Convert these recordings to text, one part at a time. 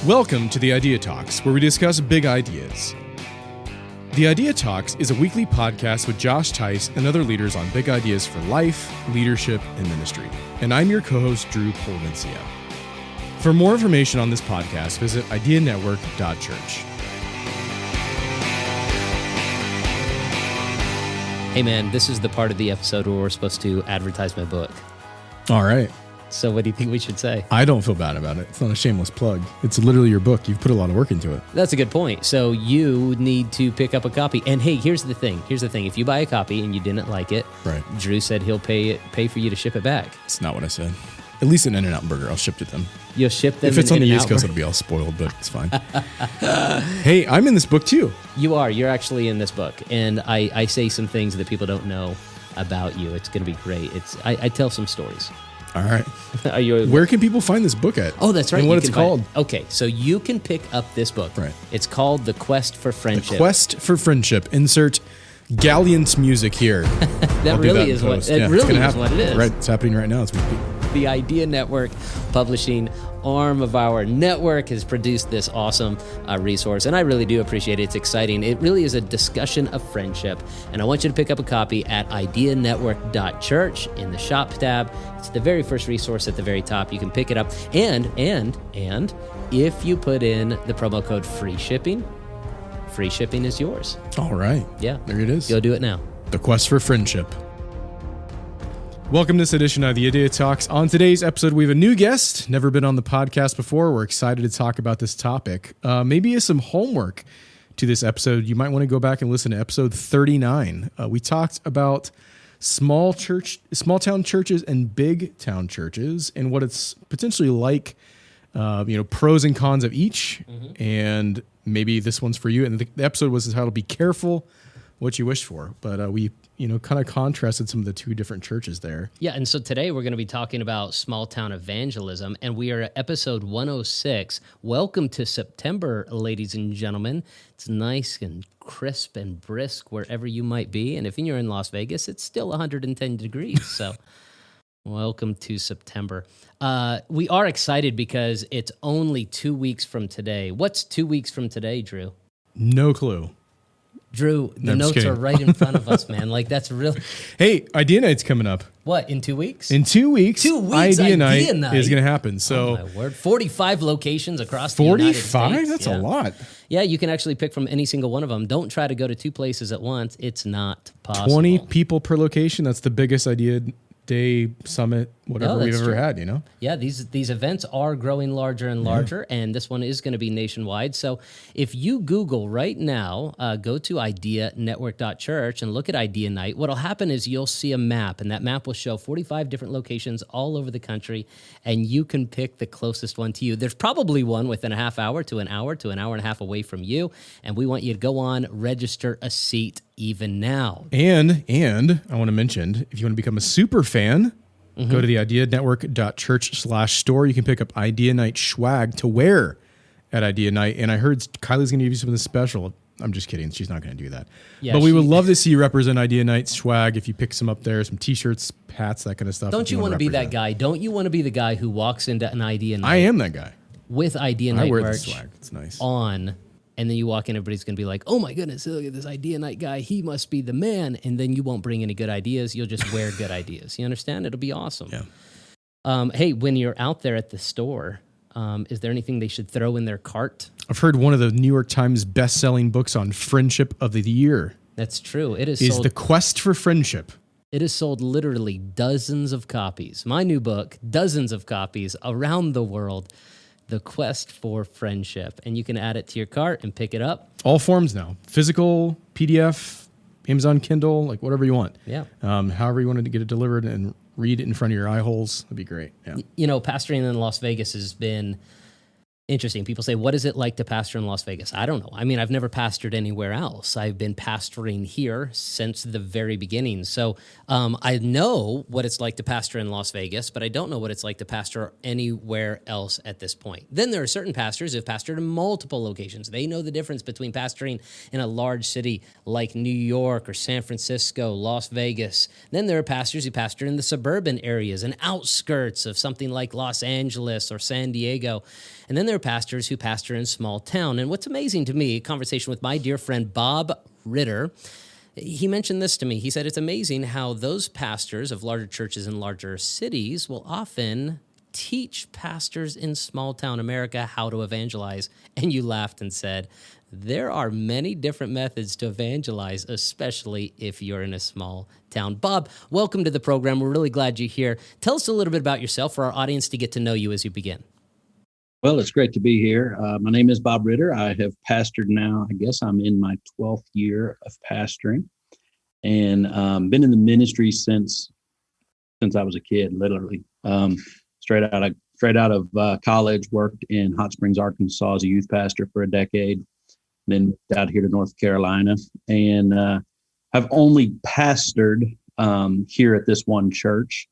Welcome to the Idea Talks, where we discuss big ideas. The Idea Talks is a weekly podcast with Josh Tice and other leaders on big ideas for life, leadership, and ministry. And I'm your co-host, Drew Polvencia. For more information on this podcast, visit ideanetwork.church. Hey man, this is the part of the episode where we're supposed to advertise my book. All right. So what do you think we should say? I don't feel bad about it. It's not a shameless plug. It's literally your book. You've put a lot of work into it. That's a good point. So you need to pick up a copy. And hey, here's the thing. If you buy a copy and you didn't like it, right, Drew said he'll pay for you to ship it back. It's not what I said. At least an In-N-Out burger, I'll ship to them. You'll ship them. If it's on the East Coast, it'll be all spoiled, but it's fine. Hey, I'm in this book too. You are. You're actually in this book. And I say some things that people don't know about you. It's going to be great. I tell some stories. All right. Are you? Where can people find this book at? Oh, that's right. And what it's called. Okay, so you can pick up this book. Right. It's called The Quest for Friendship. The Quest for Friendship. Insert Galleon's music here. That really is what it is. Right. It's happening right now as we speak. The Idea Network publishing arm of our network has produced this awesome resource, and I really do appreciate it. It's exciting. It really is a discussion of friendship, and I want you to pick up a copy at ideanetwork.church in the shop tab. It's the very first resource at the very top. You can pick it up, and if you put in the promo code free shipping is yours. All right. Yeah. There it is. Go do it now. The Quest for Friendship. Welcome to this edition of the Idea Talks. On today's episode, we have a new guest, never been on the podcast before. We're excited to talk about this topic. Maybe as some homework to this episode, you might want to go back and listen to episode 39. We talked about small town churches and big town churches and what it's potentially like, pros and cons of each. Mm-hmm. And maybe this one's for you. And the episode was entitled "Be Careful What You Wish For." But we kind of contrasted some of the two different churches there. Yeah, and so today we're going to be talking about small town evangelism, and we are at episode 106. Welcome to September, ladies and gentlemen. It's nice and crisp and brisk wherever you might be, and if you're in Las Vegas, it's still 110 degrees, so welcome to September. We are excited because it's only 2 weeks from today. What's 2 weeks from today, Drew? No clue. Drew, the notes are right in front of us, man. Like, that's real. Hey, Idea Night's coming up. What, in 2 weeks? In 2 weeks, 2 weeks Idea Night is going to happen. So, oh my word. 45 locations across the United States. 45? That's a lot. Yeah, you can actually pick from any single one of them. Don't try to go to two places at once. It's not possible. 20 people per location. That's the biggest Idea Day summit, whatever we've ever had, Yeah, these events are growing larger and larger, and this one is going to be nationwide. So if you Google right now, go to ideanetwork.church and look at Idea Night, what'll happen is you'll see a map, and that map will show 45 different locations all over the country, and you can pick the closest one to you. There's probably one within a half hour to an hour and a half away from you, and we want you to go on, register a seat even now. And I want to mention, if you want to become a super fan, go to the ideanetwork.church/store. You can pick up Idea Night swag to wear at Idea Night. And I heard Kylie's going to give you something special. I'm just kidding. She's not going to do that. Yeah, but we would love to see you represent Idea Night swag if you pick some up there, some T-shirts, hats, that kind of stuff. Don't you want to be that guy? Don't you want to be the guy who walks into an Idea Night? I am that guy. With Idea Night merch. I wear the swag. It's nice. On. And then you walk in, everybody's going to be like, oh my goodness, look at this Idea Night guy. He must be the man. And then you won't bring any good ideas. You'll just wear good ideas. You understand? It'll be awesome. Yeah. Hey, when you're out there at the store, is there anything they should throw in their cart? I've heard one of the New York Times best-selling books on friendship of the year. That's true. It is The Quest for Friendship. It has sold literally dozens of copies. My new book, dozens of copies around the world. The Quest for Friendship. And you can add it to your cart and pick it up. All forms now. Physical, PDF, Amazon Kindle, like whatever you want. Yeah. However you wanted to get it delivered and read it in front of your eye holes, that'd be great. Yeah. Pastoring in Las Vegas has been interesting. People say, what is it like to pastor in Las Vegas? I don't know. I mean, I've never pastored anywhere else. I've been pastoring here since the very beginning. So I know what it's like to pastor in Las Vegas, but I don't know what it's like to pastor anywhere else at this point. Then there are certain pastors who have pastored in multiple locations. They know the difference between pastoring in a large city like New York or San Francisco, Las Vegas. Then there are pastors who pastor in the suburban areas and outskirts of something like Los Angeles or San Diego. And then there there are pastors who pastor in small town. And what's amazing to me, a conversation with my dear friend Bob Ritter, he mentioned this to me. He said it's amazing how those pastors of larger churches in larger cities will often teach pastors in small town America how to evangelize. And you laughed and said, there are many different methods to evangelize, especially if you're in a small town. Bob, welcome to the program. We're really glad you're here. Tell us a little bit about yourself for our audience to get to know you as you begin. Well, it's great to be here. My name is Bob Ritter. I have pastored now, I guess I'm in my 12th year of pastoring, and been in the ministry since I was a kid, literally. Straight out of college, worked in Hot Springs, Arkansas as a youth pastor for a decade, then moved out here to North Carolina, and I've only pastored here at this one church,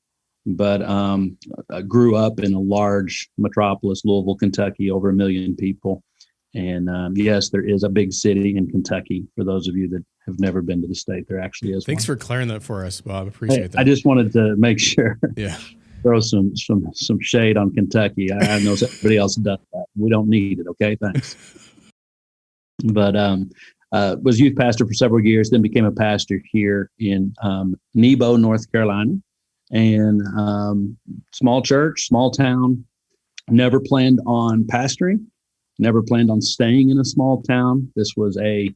but I grew up in a large metropolis, Louisville, Kentucky, over 1 million people. And yes, there is a big city in Kentucky. For those of you that have never been to the state, there actually is. Thanks for clearing that for us, Bob. Appreciate that. I just wanted to make sure. Yeah. Throw some shade on Kentucky. I know somebody else does that. We don't need it. Okay, thanks. But was youth pastor for several years, then became a pastor here in Nebo, North Carolina, and small church, small town. Never planned on pastoring. Never planned on staying in a small town. This was a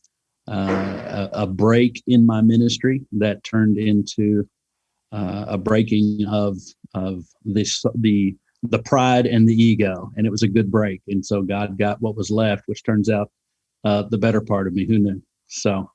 break in my ministry that turned into a breaking of the pride and the ego, and it was a good break. And so God got what was left, which turns out the better part of me. Who knew? So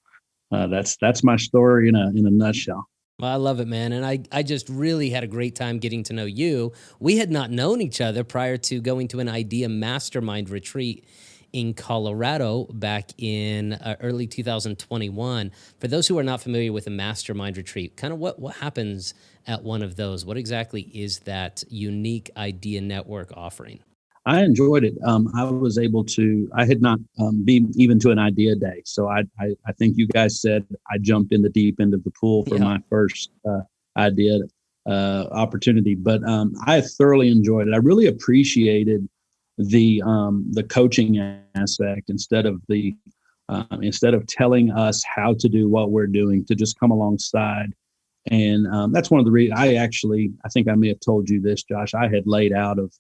that's my story in a nutshell. Well, I love it, man. And I just really had a great time getting to know you. We had not known each other prior to going to an Idea Mastermind retreat in Colorado back in early 2021. For those who are not familiar with a mastermind retreat, kind of what happens at one of those? What exactly is that unique Idea Network offering? I enjoyed it. I was able to, I had not been even to an idea day. So I think you guys said I jumped in the deep end of the pool for my first idea opportunity, but I thoroughly enjoyed it. I really appreciated the coaching aspect instead of telling us how to do what we're doing, to just come alongside. And that's one of the reasons I think I may have told you this, Josh. I had laid out of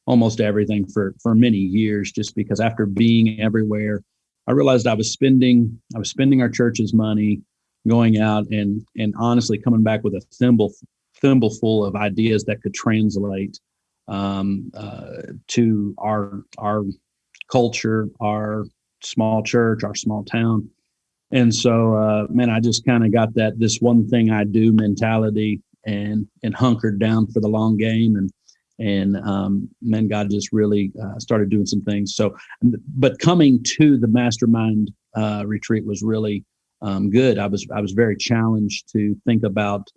almost everything for many years, just because after being everywhere, I realized I was spending our church's money going out and honestly coming back with a thimble full of ideas that could translate to our culture, our small church, our small town. And so, man, I just kind of got this one thing I do mentality and hunkered down for the long game. And man, God just really started doing some things. So, but coming to the mastermind retreat was really good. I was very challenged to think about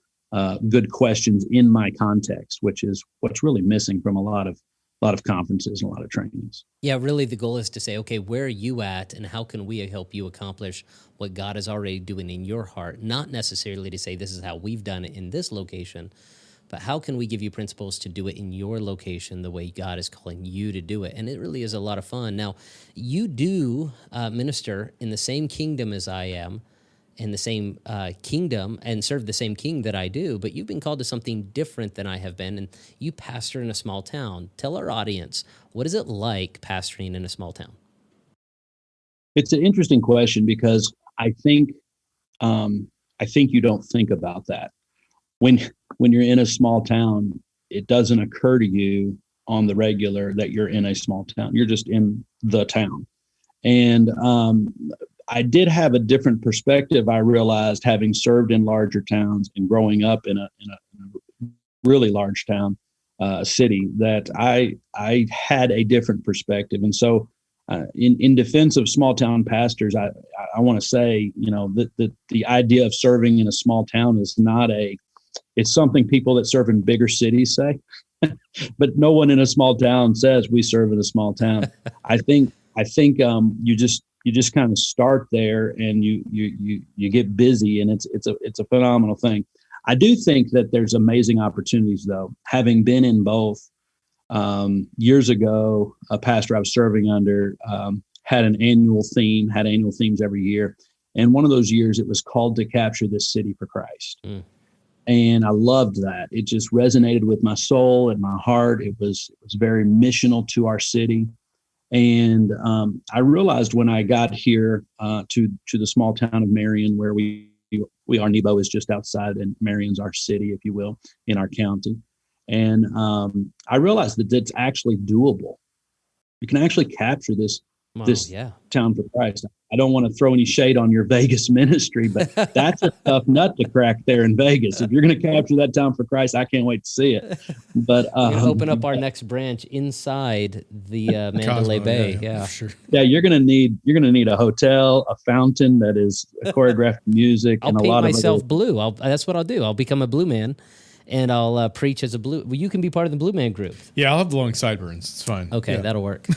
good questions in my context, which is what's really missing from a lot of conferences and a lot of trainings. Yeah, really the goal is to say, okay, where are you at and how can we help you accomplish what God is already doing in your heart? Not necessarily to say this is how we've done it in this location, but how can we give you principles to do it in your location the way God is calling you to do it? And it really is a lot of fun. Now, you do minister in the same kingdom as I am, in the same kingdom, and serve the same king that I do, but you've been called to something different than I have been, and you pastor in a small town. Tell our audience, what is it like pastoring in a small town? It's an interesting question because I think you don't think about that. When you're in a small town, it doesn't occur to you on the regular that you're in a small town. You're just in the town. And I did have a different perspective. I realized, having served in larger towns and growing up in a really large town, city, that I had a different perspective. And so in defense of small town pastors, I want to say, that the idea of serving in a small town is not it's something people that serve in bigger cities say, but no one in a small town says we serve in a small town. I think you just kind of start there and you get busy, and it's a phenomenal thing. I do think that there's amazing opportunities, though, having been in both. Years ago, a pastor I was serving under had annual themes every year. And one of those years, it was called to capture this city for Christ. Mm. And I loved that. It just resonated with my soul and my heart. It was very missional to our city. And I realized when I got here to the small town of Marion, where we are, Nebo is just outside, and Marion's our city, if you will, in our county. And I realized that it's actually doable. You can actually capture this town for Christ. I don't want to throw any shade on your Vegas ministry, but that's a tough nut to crack there in Vegas. If you're going to capture that town for Christ, I can't wait to see it. But we're going to open up our next branch inside the Mandalay Bay. Yeah, sure. Yeah, you're going to need a hotel, a fountain that is choreographed music, and a lot of. I'll paint myself blue. That's what I'll do. I'll become a blue man. And I'll preach as a blue. Well, you can be part of the Blue Man group. Yeah, I'll have the long sideburns. It's fine. Okay, yeah. That'll work.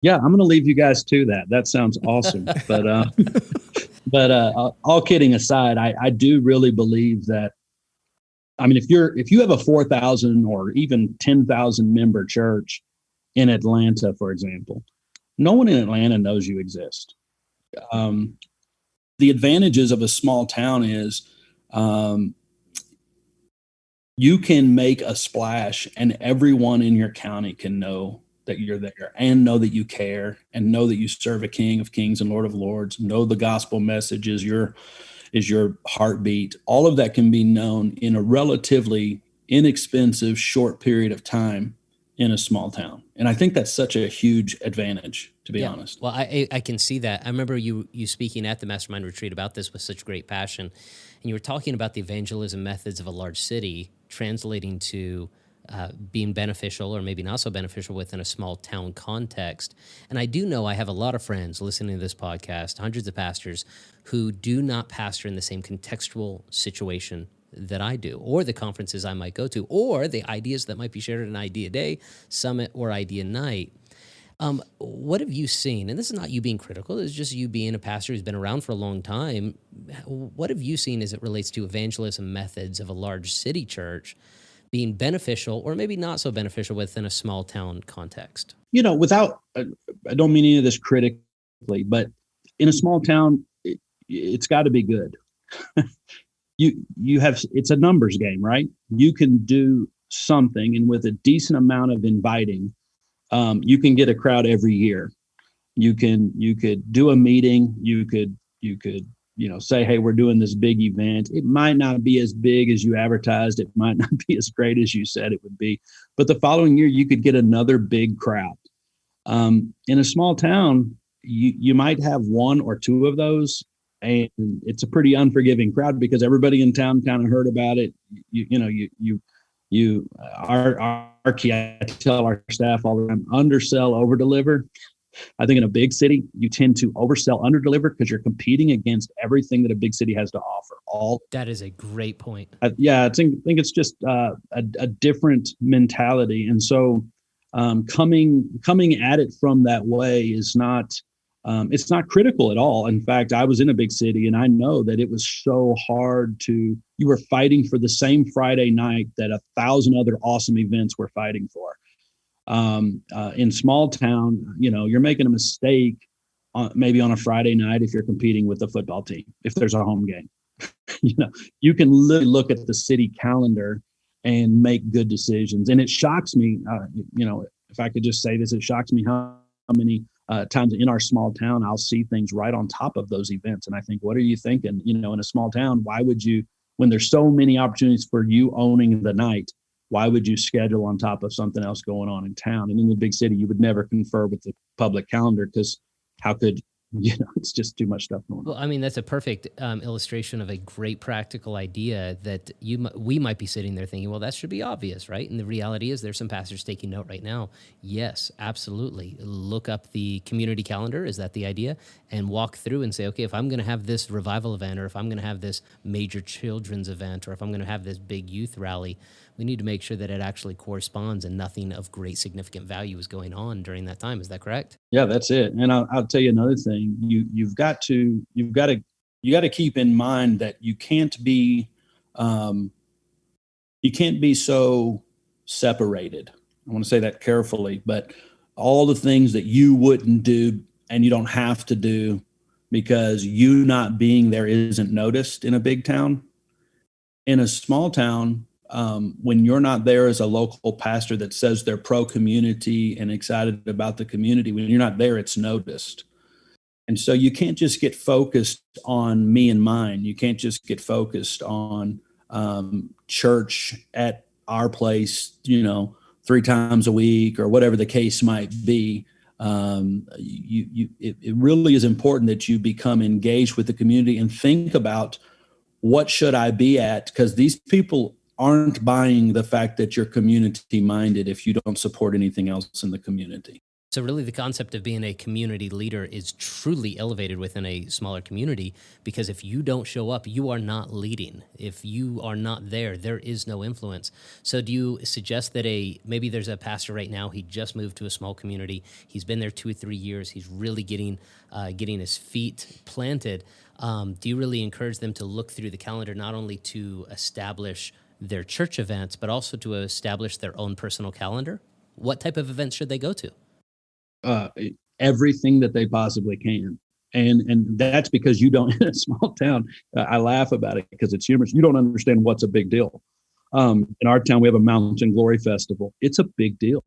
Yeah, I'm going to leave you guys to that. That sounds awesome. But all kidding aside, I do really believe that. I mean, if you have a 4,000 or even 10,000 member church in Atlanta, for example, no one in Atlanta knows you exist. The advantages of a small town is. You can make a splash and everyone in your county can know that you're there and know that you care and know that you serve a King of Kings and Lord of Lords, know the gospel message is your heartbeat. All of that can be known in a relatively inexpensive, short period of time in a small town. And I think that's such a huge advantage, to be honest. Well, I can see that. I remember you speaking at the Mastermind Retreat about this with such great passion. And you were talking about the evangelism methods of a large city translating to being beneficial or maybe not so beneficial within a small town context. And I do know I have a lot of friends listening to this podcast, hundreds of pastors, who do not pastor in the same contextual situation that I do, or the conferences I might go to, or the ideas that might be shared at an Idea Day, Summit, or Idea Night. What have you seen? And this is not you being critical. It's just you being a pastor who's been around for a long time. What have you seen as it relates to evangelism methods of a large city church being beneficial or maybe not so beneficial within a small town context? I don't mean any of this critically, but in a small town, it's got to be good. It's a numbers game, right? You can do something, and with a decent amount of inviting, you can get a crowd every year. You could do a meeting. You could say, hey, we're doing this big event. It might not be as big as you advertised. It might not be as great as you said it would be. But the following year, you could get another big crowd. In a small town, you might have one or two of those, and it's a pretty unforgiving crowd because everybody in town kind of heard about it. Our key, I tell our staff all the time, undersell, overdeliver. I think in a big city, you tend to oversell, underdeliver because you're competing against everything that a big city has to offer. That is a great point. I think it's just a different mentality, and so coming at it from that way is not. It's not critical at all. In fact, I was in a big city and I know that it was so hard you were fighting for the same Friday night that 1,000 other awesome events were fighting for. In small town, you're making a mistake maybe on a Friday night if you're competing with the football team, if there's a home game. You can literally look at the city calendar and make good decisions. And it shocks me, if I could just say this, it shocks me how many times in our small town, I'll see things right on top of those events. And I think, what are you thinking? In a small town, why would you, when there's so many opportunities for you owning the night, why would you schedule on top of something else going on in town? And in the big city, you would never confer with the public calendar because how could, it's just too much stuff going on. Well, I mean, that's a perfect illustration of a great practical idea that we might be sitting there thinking, well, that should be obvious, right? And the reality is there's some pastors taking note right now. Yes, absolutely. Look up the community calendar. Is that the idea? And walk through and say, okay, if I'm going to have this revival event, or if I'm going to have this major children's event, or if I'm going to have this big youth rally, we need to make sure that it actually corresponds and nothing of great significant value is going on during that time. Is that correct? Yeah, that's it. And I'll tell you another thing. You've got to keep in mind that you can't be so separated. I want to say that carefully, but all the things that you wouldn't do and you don't have to do because you not being there isn't noticed in a big town. In a small town, when you're not there as a local pastor that says they're pro community and excited about the community, when you're not there, it's noticed. And so you can't just get focused on me and mine. You can't just get focused on church at our place, 3 times a week or whatever the case might be. It really is important that you become engaged with the community and think about what should I be at? Because these people aren't buying the fact that you're community minded if you don't support anything else in the community. So really the concept of being a community leader is truly elevated within a smaller community, because if you don't show up, you are not leading. If you are not there, there is no influence. So do you suggest that maybe there's a pastor right now, he just moved to a small community, he's been there 2 or 3 years, he's really getting his feet planted. Do you really encourage them to look through the calendar, not only to establish their church events, but also to establish their own personal calendar? What type of events should they go to? Everything that they possibly can. And that's because you don't, in a small town, I laugh about it because it's humorous. You don't understand what's a big deal. In our town, we have a Mountain Glory Festival. It's a big deal.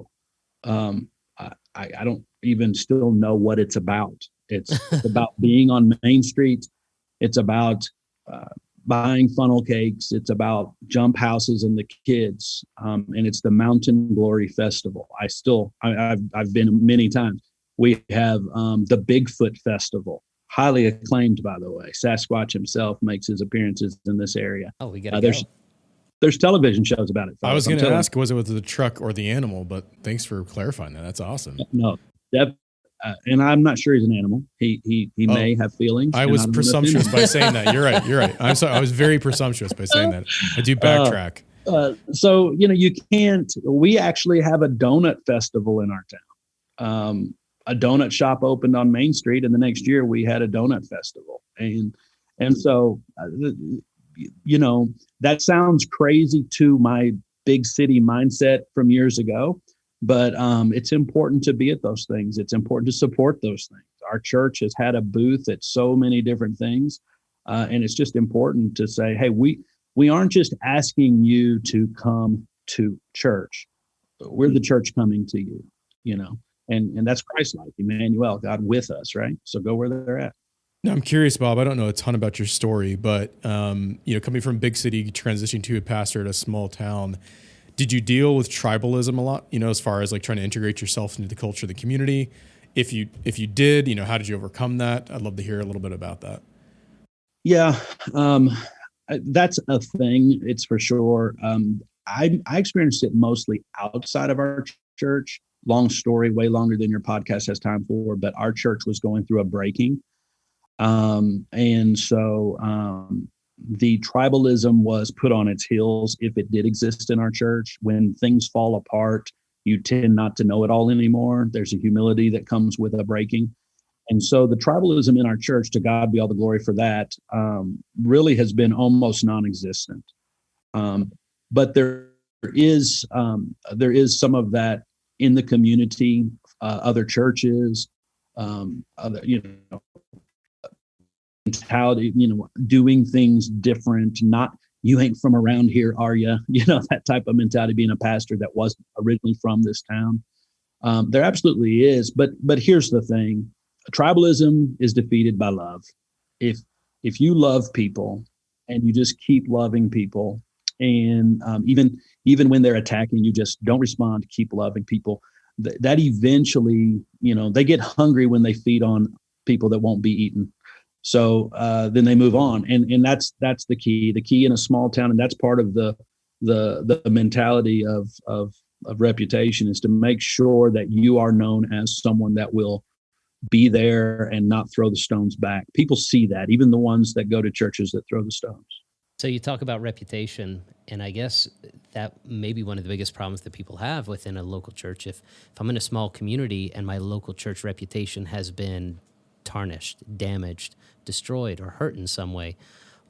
I don't even still know what it's about. It's about being on Main Street. It's about buying funnel cakes. It's about jump houses and the kids. And it's the Mountain Glory Festival. I've been many times. We have the Bigfoot Festival, highly acclaimed, by the way. Sasquatch himself makes his appearances in this area. Oh, we got to go. There's television shows about it. I was going to ask, was it with the truck or the animal? But thanks for clarifying that. That's awesome. No, and I'm not sure he's an animal. He may have feelings. I was presumptuous by saying that. You're right. I'm sorry. I was very presumptuous by saying that. I do backtrack. So you can't. We actually have a donut festival in our town. A donut shop opened on Main Street, and the next year we had a donut festival. And so that sounds crazy to my big city mindset from years ago. But it's important to be at those things. It's important to support those things. Our church has had a booth at so many different things. And it's just important to say, hey, we aren't just asking you to come to church. We're the church coming to you, and that's Christ-like, Emmanuel, God with us, right? So go where they're at. Now, I'm curious, Bob, I don't know a ton about your story, but, coming from big city, transitioning to a pastor at a small town, did you deal with tribalism a lot, as far as like trying to integrate yourself into the culture of the community? If you did, how did you overcome that? I'd love to hear a little bit about that. Yeah, that's a thing. It's for sure. I experienced it mostly outside of our church. Long story, way longer than your podcast has time for, but our church was going through a breaking. And so the tribalism was put on its heels if it did exist in our church. When things fall apart, you tend not to know it all anymore. There's a humility that comes with a breaking. And so the tribalism in our church, to God be all the glory for that, really has been almost non-existent. But there is some of that in the community, other churches, other, mentality, doing things different, not, you ain't from around here, are you? That type of mentality, being a pastor that wasn't originally from this town. There absolutely is. But here's the thing. Tribalism is defeated by love. If you love people and you just keep loving people, and even when they're attacking you, just don't respond, keep loving people, that eventually, they get hungry when they feed on people that won't be eaten. So then they move on, and that's the key. The key in a small town, and that's part of the mentality of reputation, is to make sure that you are known as someone that will be there and not throw the stones back. People see that, even the ones that go to churches that throw the stones. So you talk about reputation, and I guess that may be one of the biggest problems that people have within a local church. If I'm in a small community and my local church reputation has been tarnished, damaged, destroyed, or hurt in some way,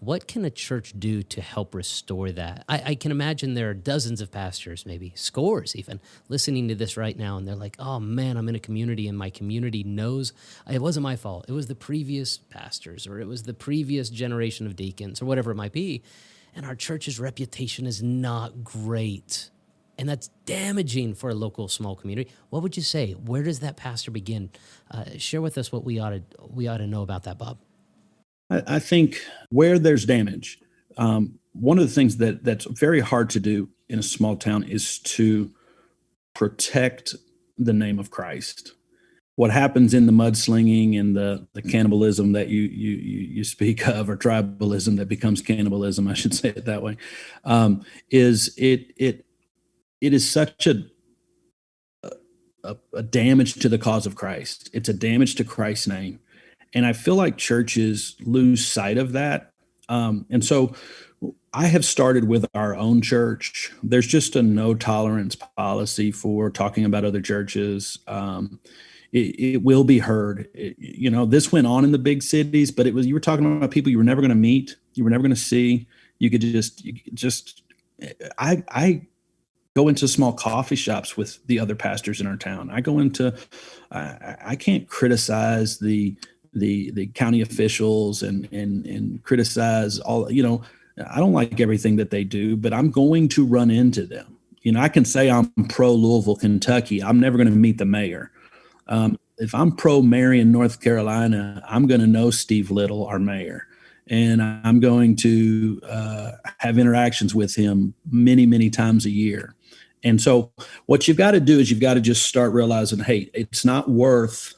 What can a church do to help restore that? I can imagine there are dozens of pastors, maybe scores even, listening to this right now, and they're like, oh man, I'm in a community, and my community knows it wasn't my fault. It was the previous pastors, or it was the previous generation of deacons, or whatever it might be. And our church's reputation is not great. And that's damaging for a local small community. What would you say? Where does that pastor begin? Share with us what we ought to know about that, Bob. I think where there's damage, one of the things that's very hard to do in a small town is to protect the name of Christ. What happens in the mudslinging and the cannibalism that you speak of, or tribalism that becomes cannibalism, I should say it that way, is it is such a damage to the cause of Christ. It's a damage to Christ's name. And I feel like churches lose sight of that. And so I have started with our own church. There's just a no tolerance policy for talking about other churches. It will be heard. This went on in the big cities, but you were talking about people you were never going to meet, you were never going to see. I go into small coffee shops with the other pastors in our town. I can't criticize the county officials and criticize all, I don't like everything that they do, but I'm going to run into them. I can say I'm pro Louisville, Kentucky. I'm never going to meet the mayor. If I'm pro Marion, North Carolina, I'm going to know Steve Little, our mayor, and I'm going to have interactions with him many, many times a year. And so what you've got to do is you've got to just start realizing, hey, it's not worth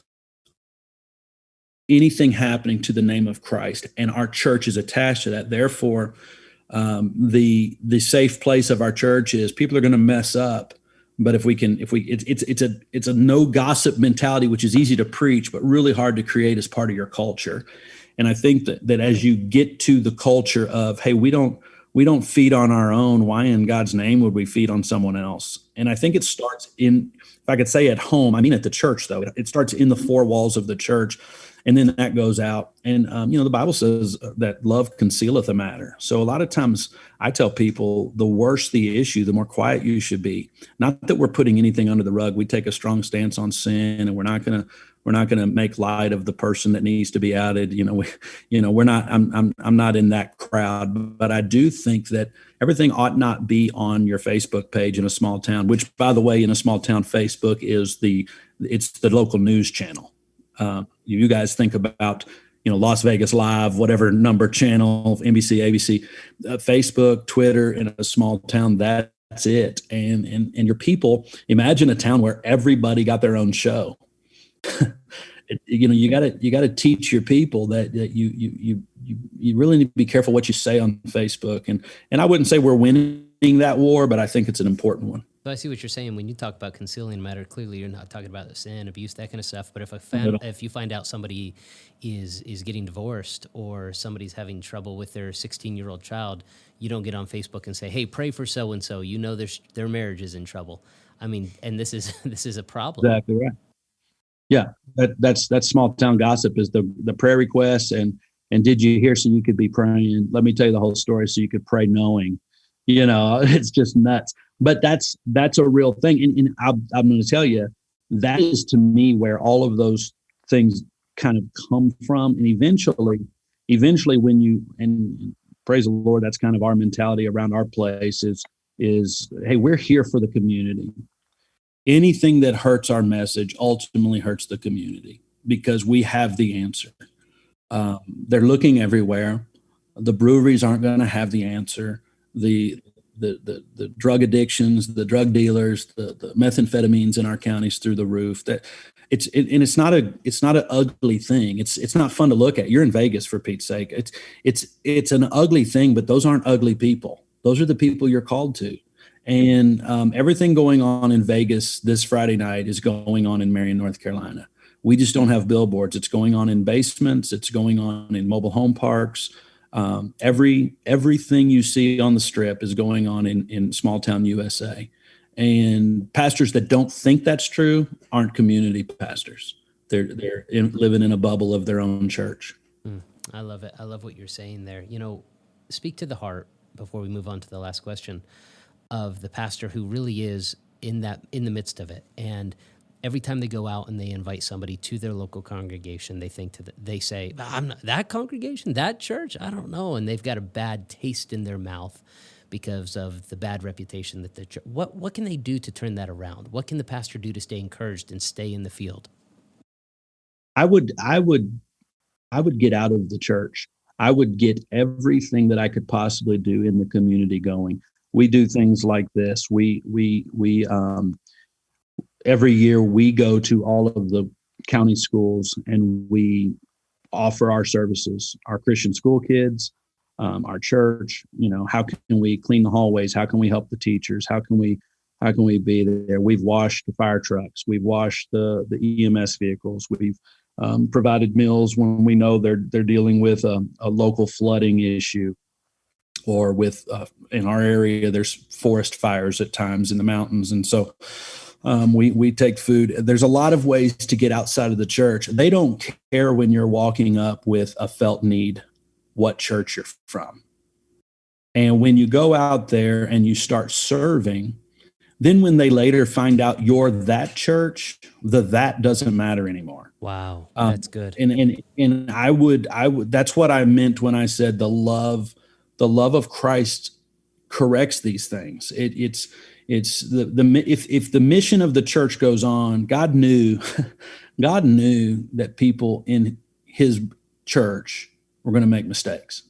anything happening to the name of Christ, and our church is attached to that. Therefore, the safe place of our church is people are going to mess up, but it's a no gossip mentality, which is easy to preach, but really hard to create as part of your culture. And I think that as you get to the culture of, hey, we don't feed on our own, why in God's name would we feed on someone else? And I think it starts if I could say at home, I mean at the church though, it starts in the four walls of the church. And then that goes out. And, the Bible says that love concealeth a matter. So a lot of times I tell people the worse the issue, the more quiet you should be. Not that we're putting anything under the rug. We take a strong stance on sin, and we're not going to make light of the person that needs to be outed. We're not, I'm not in that crowd, but I do think that everything ought not be on your Facebook page in a small town, which, by the way, in a small town, Facebook is it's the local news channel. You guys think about, Las Vegas Live, whatever number channel, NBC, ABC, Facebook, Twitter in a small town, that's it. And your people, imagine a town where everybody got their own show. You got to teach your people that you really need to be careful what you say on Facebook. And I wouldn't say we're winning that war, but I think it's an important one. So I see what you're saying. When you talk about concealing matter, clearly you're not talking about the sin, abuse, that kind of stuff. But if you find out somebody is getting divorced, or somebody's having trouble with their 16-year-old child, you don't get on Facebook and say, "Hey, pray for so and so. Their marriage is in trouble." I mean, and this is a problem. Exactly right. Yeah, that's small town gossip is the prayer requests and did you hear so you could be praying? Let me tell you the whole story so you could pray knowing. It's just nuts. But that's a real thing. And I'm going to tell you, that is to me where all of those things kind of come from. And eventually and praise the Lord, that's kind of our mentality around our place is, hey, we're here for the community. Anything that hurts our message ultimately hurts the community because we have the answer. They're looking everywhere. The breweries aren't going to have the answer. The drug addictions, the drug dealers, the methamphetamines in our counties through the roof. That it's not an ugly thing. It's not fun to look at. You're in Vegas, for Pete's sake. It's an ugly thing, but those aren't ugly people. Those are the people you're called to. And everything going on in Vegas this Friday night is going on in Marion, North Carolina. We just don't have billboards. It's going on in basements. It's going on in mobile home parks. Everything you see on the strip is going on in small town USA. And pastors that don't think that's true aren't community pastors. They're living in a bubble of their own church. I love it. I love what you're saying there. speak to the heart before we move on to the last question of the pastor who really is in the midst of it. And every time they go out and they invite somebody to their local congregation, they say, I'm not that congregation, that church, I don't know. And they've got a bad taste in their mouth because of the bad reputation that the church. What can they do to turn that around? What can the pastor do to stay encouraged and stay in the field? I would get out of the church. I would get everything that I could possibly do in the community going. We do things like this. We every year we go to all of the county schools and we offer our services, our Christian school kids, our church. How can we clean the hallways? How can we help the teachers? How can we be there? We've washed the fire trucks. We've washed the EMS vehicles. We've provided meals when we know they're dealing with a local flooding issue, or with in our area there's forest fires at times in the mountains, and so we take food. There's a lot of ways to get outside of the church. They don't care when you're walking up with a felt need what church you're from. And when you go out there and you start serving, then when they later find out you're that church, that doesn't matter anymore. Wow, that's good. And I would that's what I meant when I said the love of Christ corrects these things. It's if the mission of the church goes on, God knew that people in his church were going to make mistakes.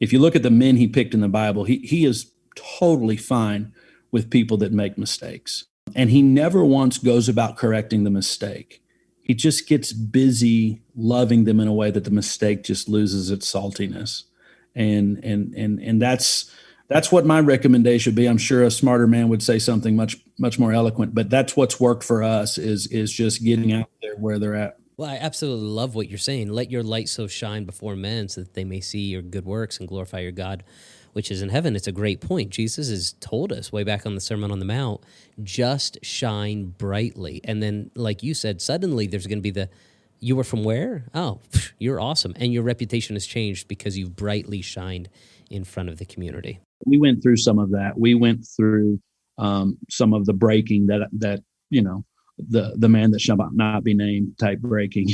If you look at the men he picked in the Bible, he is totally fine with people that make mistakes. And he never once goes about correcting the mistake. He just gets busy loving them in a way that the mistake just loses its saltiness. And that's what my recommendation would be. I'm sure a smarter man would say something much more eloquent, but that's what's worked for us is just getting out there where they're at. Well, I absolutely love what you're saying. Let your light so shine before men so that they may see your good works and glorify your God, which is in heaven. It's a great point. Jesus has told us way back on the Sermon on the Mount, just shine brightly. And then, like you said, suddenly there's going to be you were from where? Oh, you're awesome. And your reputation has changed because you've brightly shined in front of the community. We went through some of that. We went through some of the breaking that the man that shall not be named type breaking,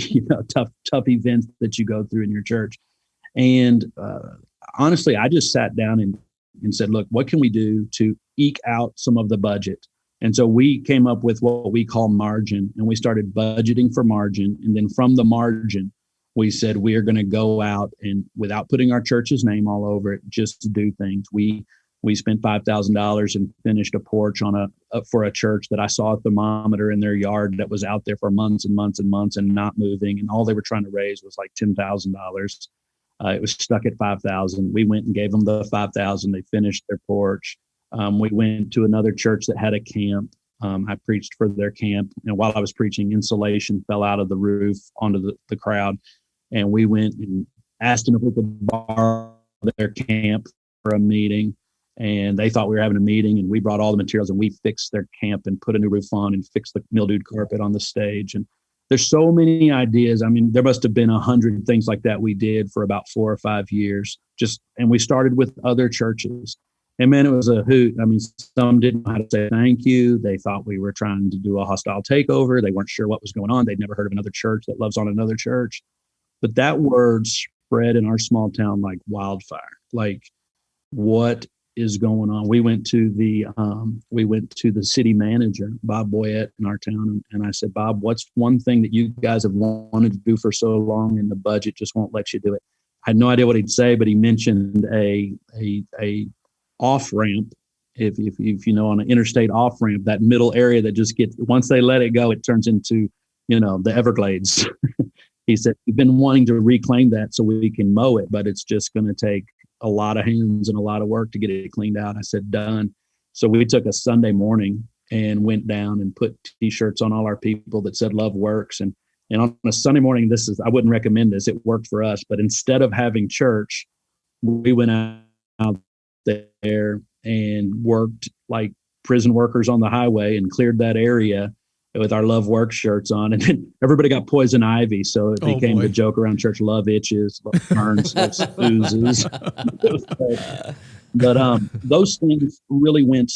tough events that you go through in your church. And honestly, I just sat down and said, look, what can we do to eke out some of the budget? And so we came up with what we call margin, and we started budgeting for margin. And then from the margin, we said, we are going to go out and, without putting our church's name all over it, just do things. We spent $5,000 and finished a porch for a church that I saw a thermometer in their yard that was out there for months and months and months and not moving. And all they were trying to raise was like $10,000. It was stuck at $5,000. We went and gave them the $5,000. They finished their porch. We went to another church that had a camp. I preached for their camp. And while I was preaching, insulation fell out of the roof onto the crowd. And we went and asked them if we could borrow their camp for a meeting. And they thought we were having a meeting, and we brought all the materials and we fixed their camp and put a new roof on and fixed the mildewed carpet on the stage. And there's so many ideas. I mean, there must have been 100 things like that we did for about 4 or 5 years. And we started with other churches. And man, it was a hoot. I mean, some didn't know how to say thank you. They thought we were trying to do a hostile takeover. They weren't sure what was going on. They'd never heard of another church that loves on another church. But that word spread in our small town like wildfire. Like, what is going on? We went to the city manager, Bob Boyette, in our town, and I said, Bob, what's one thing that you guys have wanted to do for so long and the budget just won't let you do it? I had no idea what he'd say, but he mentioned a off ramp. If you know, on an interstate off ramp, that middle area that just gets, once they let it go, it turns into, the Everglades. He said, we've been wanting to reclaim that so we can mow it, but it's just going to take a lot of hands and a lot of work to get it cleaned out. I said, done. So we took a Sunday morning and went down and put T-shirts on all our people that said love works. And on a Sunday morning, I wouldn't recommend this. It worked for us, but instead of having church, we went out there and worked like prison workers on the highway and cleared that area with our Love Works shirts on, and then everybody got poison ivy. So it became the joke around church: love itches, love burns, love oozes. But those things really went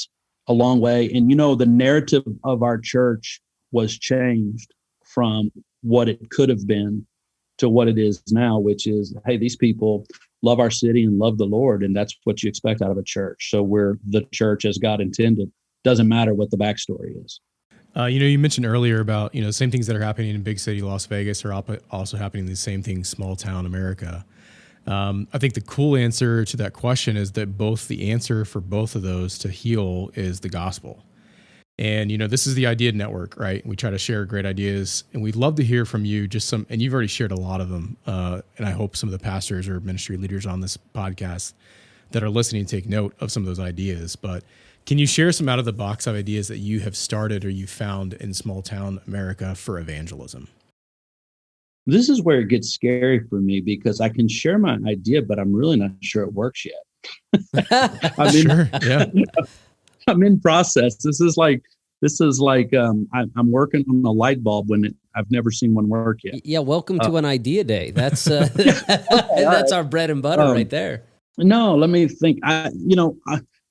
a long way. And, the narrative of our church was changed from what it could have been to what it is now, which is, hey, these people love our city and love the Lord. And that's what you expect out of a church. So we're the church as God intended. Doesn't matter what the backstory is. You mentioned earlier about, same things that are happening in big city Las Vegas are also happening in the same things small town America. I think the cool answer to that question is that the answer for both of those to heal is the gospel. And, this is the Idea Network, right? We try to share great ideas, and we'd love to hear from you and you've already shared a lot of them. And I hope some of the pastors or ministry leaders on this podcast that are listening take note of some of those ideas. But can you share some out of the box of ideas that you have started or you found in small town America for evangelism? This is where it gets scary for me, because I can share my idea, but I'm really not sure it works yet. Sure. Yeah. I'm in process. This is like I'm working on a light bulb when I've never seen one work yet. Yeah. Welcome to an idea day. That's that's our bread and butter right there. No, let me think.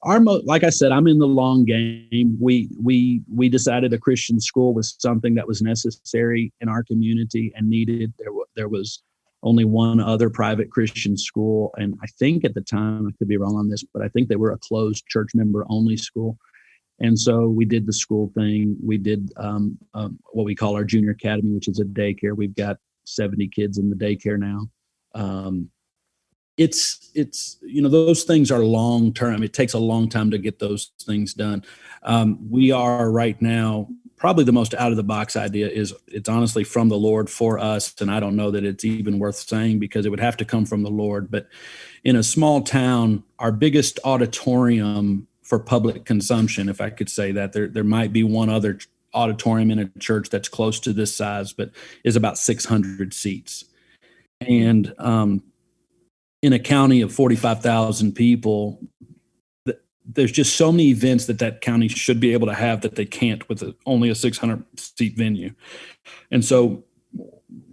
Like I said, I'm in the long game. We decided a Christian school was something that was necessary in our community and needed. There was only one other private Christian school, and I think at the time, I could be wrong on this, but I think they were a closed church member only school. And so we did the school thing. We did what we call our junior academy, which is a daycare. We've got 70 kids in the daycare now. It's those things are long term. It takes a long time to get those things done. We are right now, probably the most out of the box idea is it's honestly from the Lord for us. And I don't know that it's even worth saying, because it would have to come from the Lord. But in a small town, our biggest auditorium for public consumption, if I could say that, there might be one other auditorium in a church that's close to this size, but is about 600 seats. And in a county of 45,000 people, there's just so many events that county should be able to have that they can't with only a 600-seat venue. And so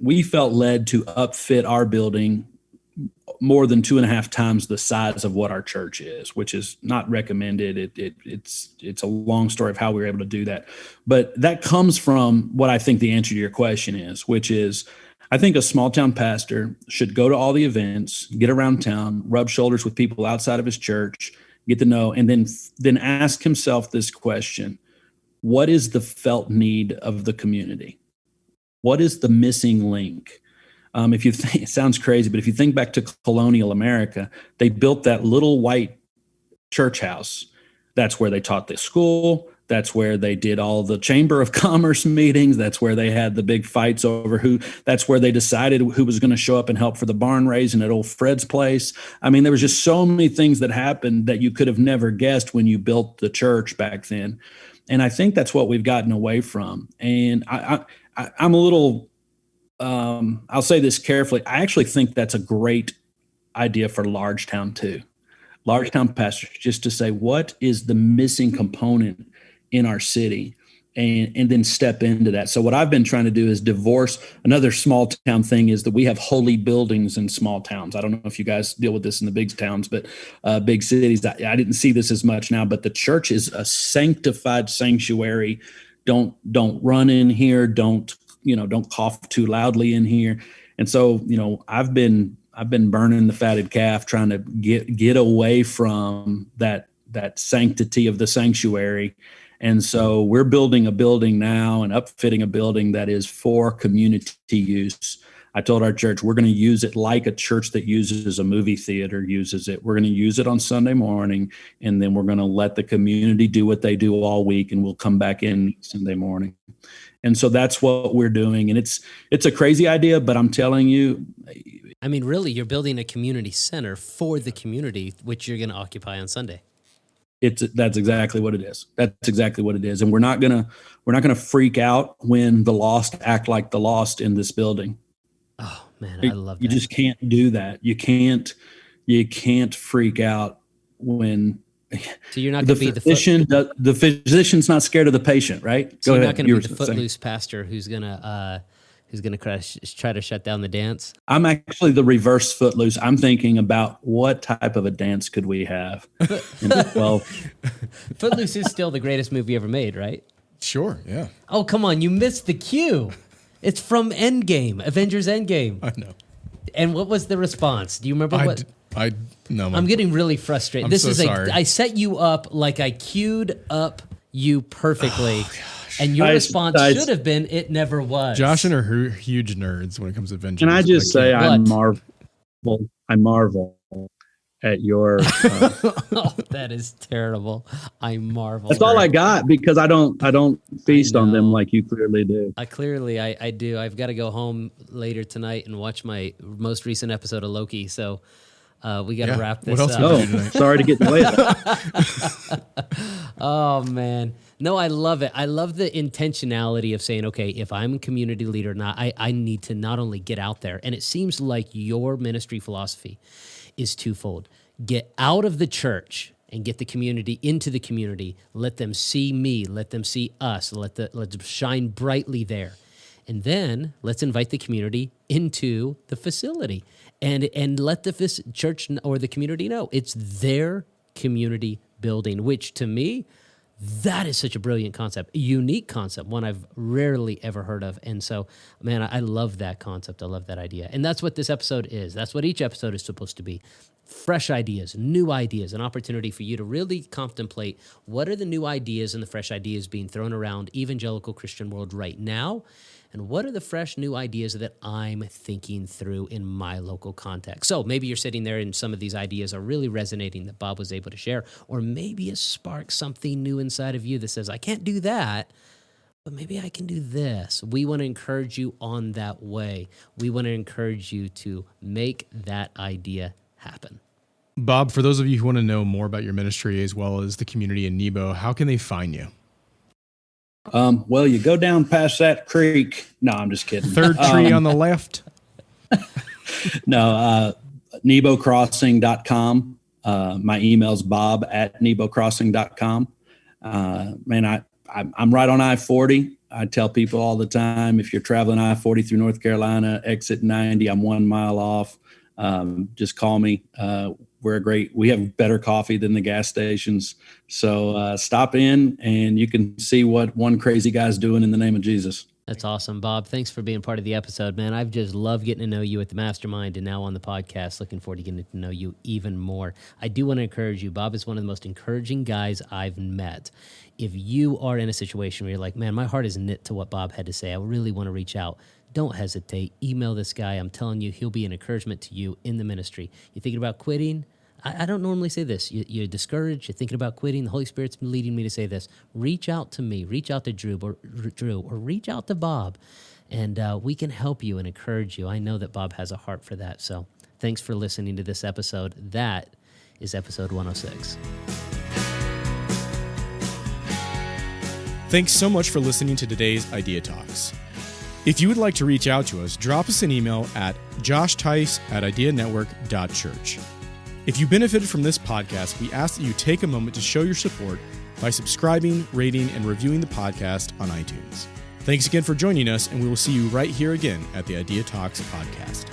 we felt led to upfit our building more than 2.5 times the size of what our church is, which is not recommended. It's a long story of how we were able to do that. But that comes from what I think the answer to your question is, which is, I think a small town pastor should go to all the events, get around town, rub shoulders with people outside of his church, get to know, and then ask himself this question: what is the felt need of the community? What is the missing link? If you think, it sounds crazy, but if you think back to colonial America, they built that little white church house. That's where they taught the school. That's where they did all the Chamber of Commerce meetings. That's where they had the big fights over that's where they decided who was going to show up and help for the barn raising at old Fred's place. I mean, there was just so many things that happened that you could have never guessed when you built the church back then. And I think that's what we've gotten away from. And I'm a little, I'll say this carefully. I actually think that's a great idea for large town too. Large town pastors, just to say, what is the missing component in our city, and then step into that. So what I've been trying to do is divorce. Another small town thing is that we have holy buildings in small towns. I don't know if you guys deal with this in the big towns, but big cities, I didn't see this as much now, but the church is a sanctified sanctuary. Don't run in here. Don't cough too loudly in here. And so, I've been burning the fatted calf, trying to get away from that sanctity of the sanctuary. And so we're building a building now and upfitting a building that is for community use. I told our church, we're going to use it like a church that uses a movie theater uses it. We're going to use it on Sunday morning, and then we're going to let the community do what they do all week, and we'll come back in Sunday morning. And so that's what we're doing. And it's a crazy idea, but I'm telling you. I mean, really, you're building a community center for the community, which you're going to occupy on Sunday. That's exactly what it is. That's exactly what it is. And we're not gonna freak out when the lost act like the lost in this building. Oh man, I love that. You just can't do that. You can't freak out when So you're not the going to be physician. The physician's not scared of the patient, right? So you're ahead. not going to be the footloose pastor who's going to try to shut down the dance. I'm actually the reverse footloose. I'm thinking about what type of a dance could we have. Footloose is still the greatest movie ever made, right? Sure, yeah. Oh, come on. You missed the cue. It's from Endgame, Avengers Endgame. I know. And what was the response? Do you remember what? No. I'm getting really frustrated. I'm so sorry. I set you up like I queued up you perfectly. And your response should have been, it never was. Josh and her huge nerds when it comes to Avengers. Can I just say I marvel at your oh, that is terrible. I marvel. That's all I got, because I don't feast on them like you clearly do. I do. I've got to go home later tonight and watch my most recent episode of Loki. So we got to wrap this up. Oh, sorry to get in the way of that. Oh, man. No, I love it. I love the intentionality of saying, okay, if I'm a community leader, I need to not only get out there. And it seems like your ministry philosophy is twofold. Get out of the church and get the community into the community. Let them see me. Let them see us. Let's shine brightly there. And then let's invite the community into the facility and let the church or the community know it's their community building, which to me, that is such a brilliant concept, a unique concept, one I've rarely ever heard of. And so, man, I love that concept. I love that idea. And that's what this episode is. That's what each episode is supposed to be. Fresh ideas, new ideas, an opportunity for you to really contemplate what are the new ideas and the fresh ideas being thrown around evangelical Christian world right now, and what are the fresh new ideas that I'm thinking through in my local context. So maybe you're sitting there and some of these ideas are really resonating that Bob was able to share, or maybe it sparks something new inside of you that says, I can't do that, but maybe I can do this. We want to encourage you on that way. We want to encourage you to make that idea happen. Bob, for those of you who want to know more about your ministry as well as the community in Nebo, how can they find you? Well, you go down past that creek. No, I'm just kidding. Third tree on the left. No, nebocrossing.com. My email's bob@nebocrossing.com. Man, I'm right on I-40. I tell people all the time, if you're traveling I-40 through North Carolina, exit 90, I'm 1 mile off. Just call me. We have better coffee than the gas stations. So stop in and you can see what one crazy guy's doing in the name of Jesus. That's awesome, Bob. Thanks for being part of the episode, man. I've just loved getting to know you at the Mastermind and now on the podcast. Looking forward to getting to know you even more. I do want to encourage you. Bob is one of the most encouraging guys I've met. If you are in a situation where you're like, man, my heart is knit to what Bob had to say, I really want to reach out. Don't hesitate. Email this guy. I'm telling you, he'll be an encouragement to you in the ministry. You're thinking about quitting? I don't normally say this. You're discouraged. You're thinking about quitting. The Holy Spirit's been leading me to say this. Reach out to me. Reach out to Drew, or reach out to Bob, and we can help you and encourage you. I know that Bob has a heart for that. So thanks for listening to this episode. That is episode 106. Thanks so much for listening to today's Idea Talks. If you would like to reach out to us, drop us an email at joshtice@ideanetwork.church. If you benefited from this podcast, we ask that you take a moment to show your support by subscribing, rating, and reviewing the podcast on iTunes. Thanks again for joining us, and we will see you right here again at the Idea Talks podcast.